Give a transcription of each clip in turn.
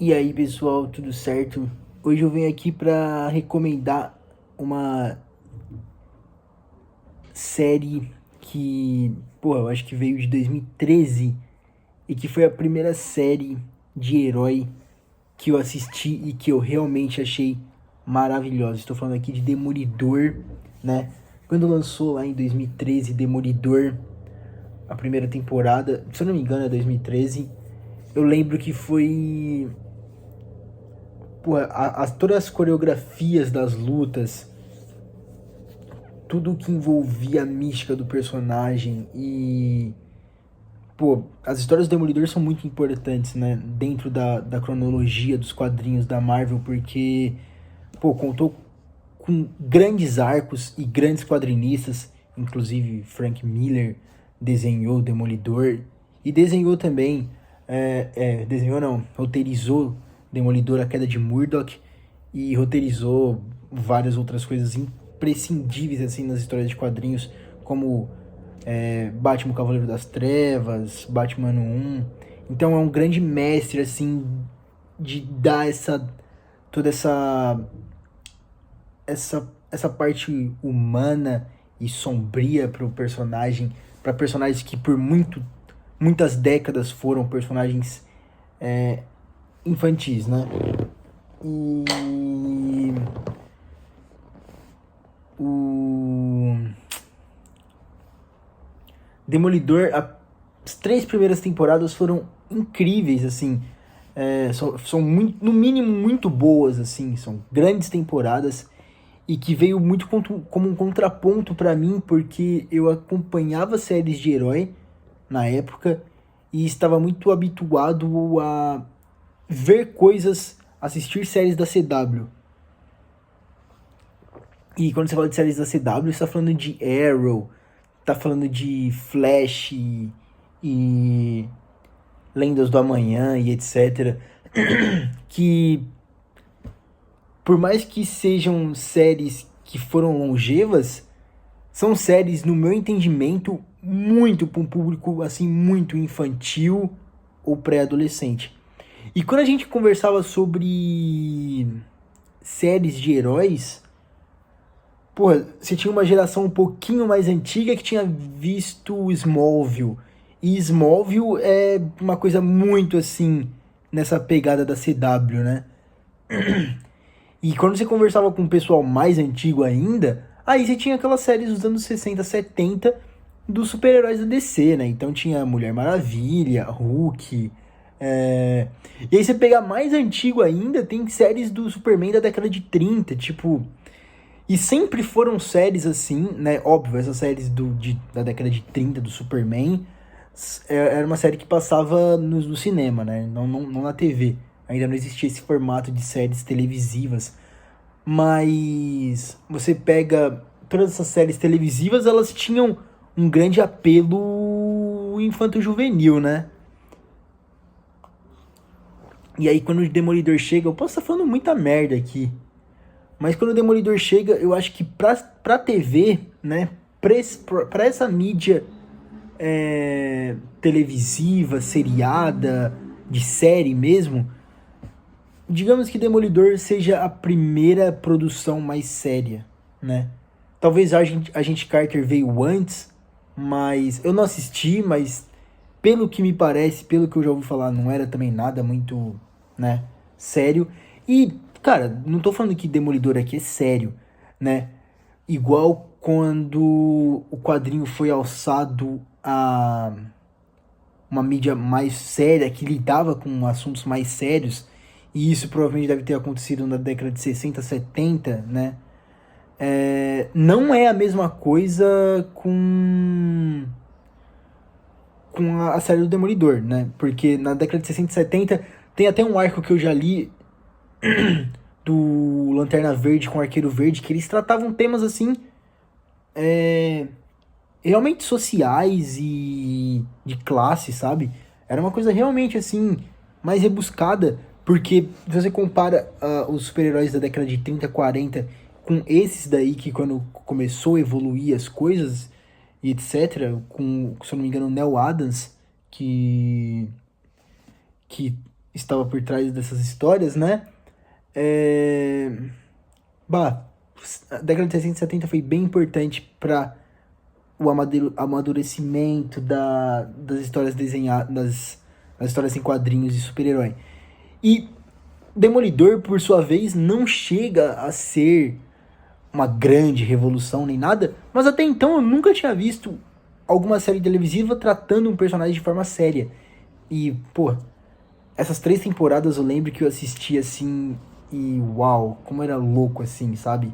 E aí, pessoal, tudo certo? Hoje eu venho aqui pra recomendar uma série que, pô, eu acho que veio de 2013 e que foi a primeira série de herói que eu assisti e que eu realmente achei maravilhosa. Estou falando aqui de Demolidor, né? Quando lançou lá em 2013 Demolidor, a primeira temporada, se eu não me engano é 2013, eu lembro que foi, pô, todas as coreografias das lutas, tudo que envolvia a mística do personagem e, pô, as histórias do Demolidor são muito importantes, né, dentro da cronologia dos quadrinhos da Marvel, porque, pô, contou com grandes arcos e grandes quadrinistas, inclusive Frank Miller desenhou o Demolidor e desenhou também, desenhou não, roteirizou Demolidor, a Queda de Murdoch, e roteirizou várias outras coisas imprescindíveis assim nas histórias de quadrinhos, como Batman Cavaleiro das Trevas, Batman 1. Então é um grande mestre assim de dar toda essa parte humana e sombria pro personagem, para personagens que por muitas décadas foram personagens infantis, né? E o Demolidor, as três primeiras temporadas foram incríveis, assim. São muito, no mínimo muito boas, assim. São grandes temporadas e que veio muito como um contraponto pra mim, porque eu acompanhava séries de herói na época e estava muito habituado a ver coisas, assistir séries da CW. E quando você fala de séries da CW, você tá falando de Arrow, tá falando de Flash e Lendas do Amanhã e etc. Que, por mais que sejam séries que foram longevas, são séries, no meu entendimento, muito para um público assim muito infantil ou pré-adolescente. E quando a gente conversava sobre séries de heróis, porra, você tinha uma geração um pouquinho mais antiga que tinha visto Smallville. E Smallville é uma coisa muito assim, nessa pegada da CW, né? E quando você conversava com o pessoal mais antigo ainda, aí você tinha aquelas séries dos anos 60, 70 dos super-heróis da DC, né? Então tinha Mulher Maravilha, Hulk. E aí você pegar mais antigo ainda, tem séries do Superman da década de 30, tipo. E sempre foram séries assim, né? Óbvio, essas séries da década de 30 do Superman era uma série que passava no cinema, né? Não na TV. Ainda não existia esse formato de séries televisivas. Mas você pega todas essas séries televisivas, elas tinham um grande apelo infanto-juvenil, né? E aí quando o Demolidor chega, eu posso estar falando muita merda aqui. Mas quando o Demolidor chega, eu acho que pra TV, né? Pra essa mídia televisiva, seriada, de série mesmo, digamos que Demolidor seja a primeira produção mais séria, né? Talvez a gente Carter veio antes, mas eu não assisti, mas pelo que me parece, pelo que eu já ouvi falar, não era também nada muito, né, sério. E, cara, não tô falando que Demolidor aqui é sério, né? Igual quando o quadrinho foi alçado a uma mídia mais séria, que lidava com assuntos mais sérios, e isso provavelmente deve ter acontecido na década de 60, 70, né? Não é a mesma coisa com a série do Demolidor, né? Porque na década de 60 e 70 tem até um arco que eu já li do Lanterna Verde com o Arqueiro Verde, que eles tratavam temas assim, é, realmente sociais e de classe, sabe? Era uma coisa realmente assim, mais rebuscada, porque se você compara os super-heróis da década de 30, 40 com esses daí que quando começou a evoluir as coisas e etc, com, se eu não me engano, o Neil Adams, que estava por trás dessas histórias, né? É... Bah, a década de 60 e 70 foi bem importante para o amadurecimento das histórias desenhadas, das histórias em quadrinhos de super-herói. E Demolidor, por sua vez, não chega a ser uma grande revolução nem nada, mas até então eu nunca tinha visto alguma série televisiva tratando um personagem de forma séria. E, pô, essas 3 temporadas eu lembro que eu assisti assim e uau, como era louco assim, sabe?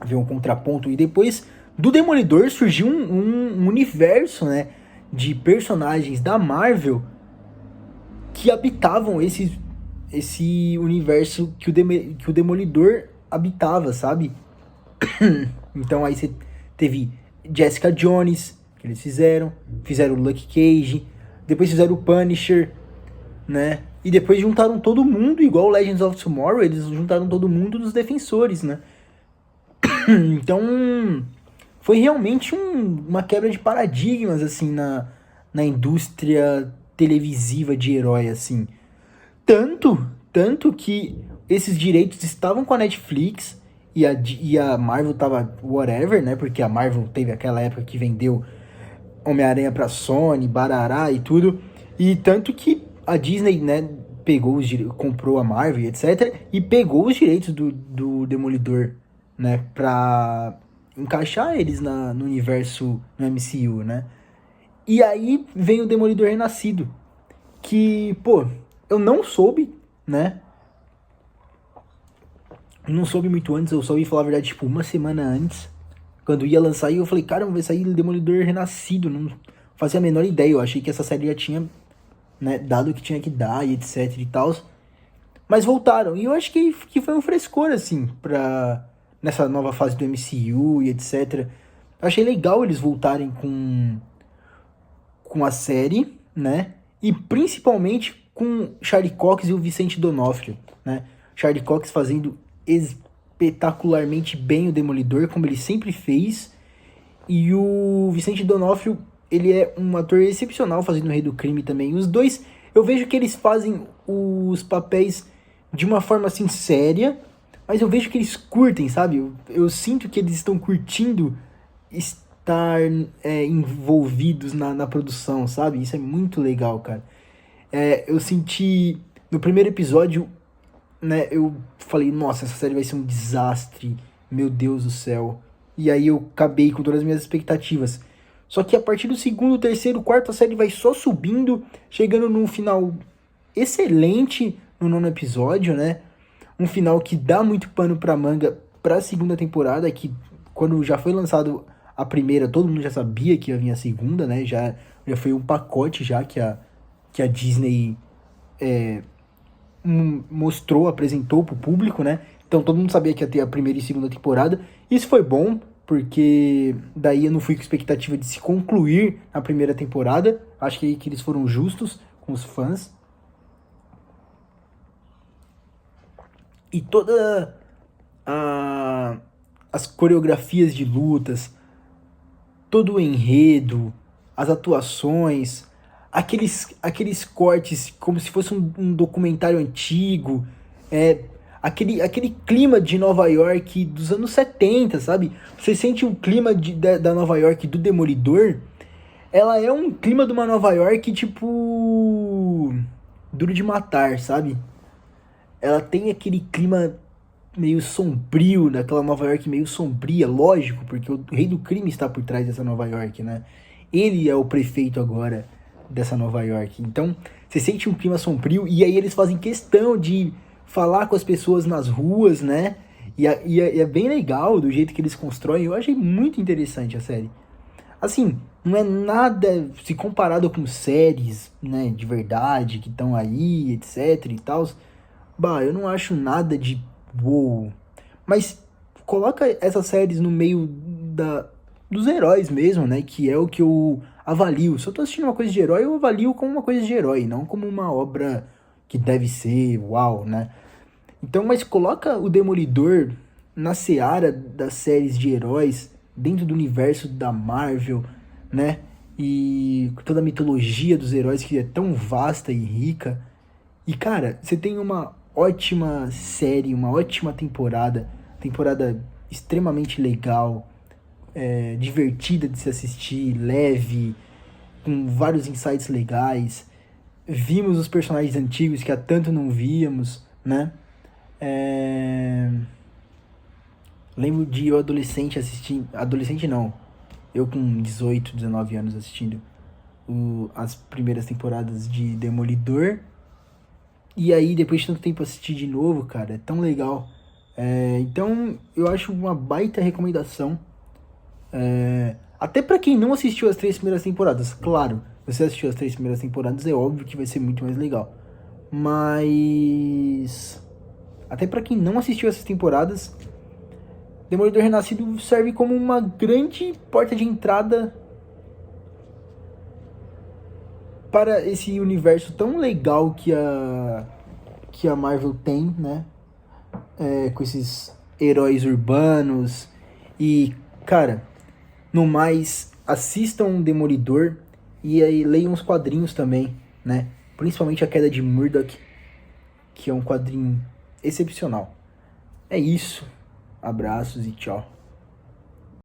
Ver um contraponto. E depois do Demolidor surgiu um universo, né, de personagens da Marvel que habitavam esse universo que o Demolidor habitava, sabe? Então aí você teve Jessica Jones, que eles fizeram o Luke Cage, depois fizeram o Punisher, né? E depois juntaram todo mundo, igual o Legends of Tomorrow, eles juntaram todo mundo dos defensores, né? Então, foi realmente uma quebra de paradigmas, assim, na indústria televisiva de herói, assim. Tanto que esses direitos estavam com a Netflix e a Marvel tava whatever, né? Porque a Marvel teve aquela época que vendeu Homem-Aranha pra Sony, Barará e tudo. E tanto que a Disney, né, pegou comprou a Marvel, etc. E pegou os direitos do Demolidor, né? Pra encaixar eles no universo, no MCU, né? E aí vem o Demolidor Renascido. Que, pô, eu não soube, né? Não soube muito antes, eu só ouvi falar a verdade, tipo, uma semana antes. Quando ia lançar, e eu falei, cara, vai sair Demolidor Renascido. Não fazia a menor ideia. Eu achei que essa série já tinha, né, dado o que tinha que dar e etc e tal. Mas voltaram. E eu acho que foi um frescor, assim, nessa nova fase do MCU e etc. Eu achei legal eles voltarem com a série, né? E principalmente com Charlie Cox e o Vicente D'Onofrio, né? Charlie Cox fazendo espetacularmente bem o Demolidor, como ele sempre fez. E o Vicente D'Onofrio, ele é um ator excepcional fazendo o Rei do Crime também. Os dois, eu vejo que eles fazem os papéis de uma forma assim séria, mas eu vejo que eles curtem, sabe? Eu sinto que eles estão curtindo estar envolvidos na produção, sabe? Isso é muito legal, cara. Eu senti no primeiro episódio, né? Eu falei, nossa, essa série vai ser um desastre, meu Deus do céu. E aí eu acabei com todas as minhas expectativas. Só que a partir do segundo, terceiro, quarto, a série vai só subindo, chegando num final excelente no nono episódio, né? Um final que dá muito pano pra manga pra segunda temporada, que quando já foi lançado a primeira, todo mundo já sabia que ia vir a segunda, né? Já foi um pacote já que a Disney mostrou, apresentou pro público, né? Então todo mundo sabia que ia ter a primeira e segunda temporada. Isso foi bom, porque daí eu não fui com expectativa de se concluir a primeira temporada. Acho que eles foram justos com os fãs. E toda as coreografias de lutas, todo o enredo, as atuações, aqueles cortes como se fosse um documentário antigo, aquele clima de Nova York dos anos 70, sabe? Você sente o clima da Nova York do Demolidor, ela é um clima de uma Nova York tipo Duro de Matar, sabe? Ela tem aquele clima meio sombrio, daquela Nova York meio sombria, lógico, porque o Rei do Crime está por trás dessa Nova York, né? Ele é o prefeito agora dessa Nova York. Então, você sente um clima sombrio e aí eles fazem questão de falar com as pessoas nas ruas, né? E é bem legal do jeito que eles constroem. Eu achei muito interessante a série. Assim, não é nada se comparado com séries, né, de verdade, que estão aí, etc e tal. Bah, eu não acho nada de uou. Mas coloca essas séries no meio dos heróis mesmo, né? Que é o que eu avalio. Se eu tô assistindo uma coisa de herói, eu avalio como uma coisa de herói, não como uma obra que deve ser uau, né? Então, mas coloca o Demolidor na seara das séries de heróis, dentro do universo da Marvel, né? E toda a mitologia dos heróis que é tão vasta e rica. E, cara, você tem uma ótima série, uma ótima temporada extremamente legal, divertida de se assistir, leve, com vários insights legais. Vimos os personagens antigos que há tanto não víamos, né? É... Lembro de eu adolescente assistindo. Adolescente não. Eu com 18, 19 anos assistindo as primeiras temporadas de Demolidor. E aí, depois de tanto tempo assistir de novo, cara, é tão legal. Então, eu acho uma baita recomendação. Até pra quem não assistiu as 3 primeiras temporadas. Claro, você assistiu as 3 primeiras temporadas, é óbvio que vai ser muito mais legal. Mas... até pra quem não assistiu essas temporadas, Demolidor Renascido serve como uma grande porta de entrada para esse universo tão legal que a Marvel tem, né? Com esses heróis urbanos. E, cara, no mais, assistam Demolidor e aí leiam os quadrinhos também, né? Principalmente A Queda de Murdoch, que é um quadrinho excepcional. É isso. Abraços e tchau.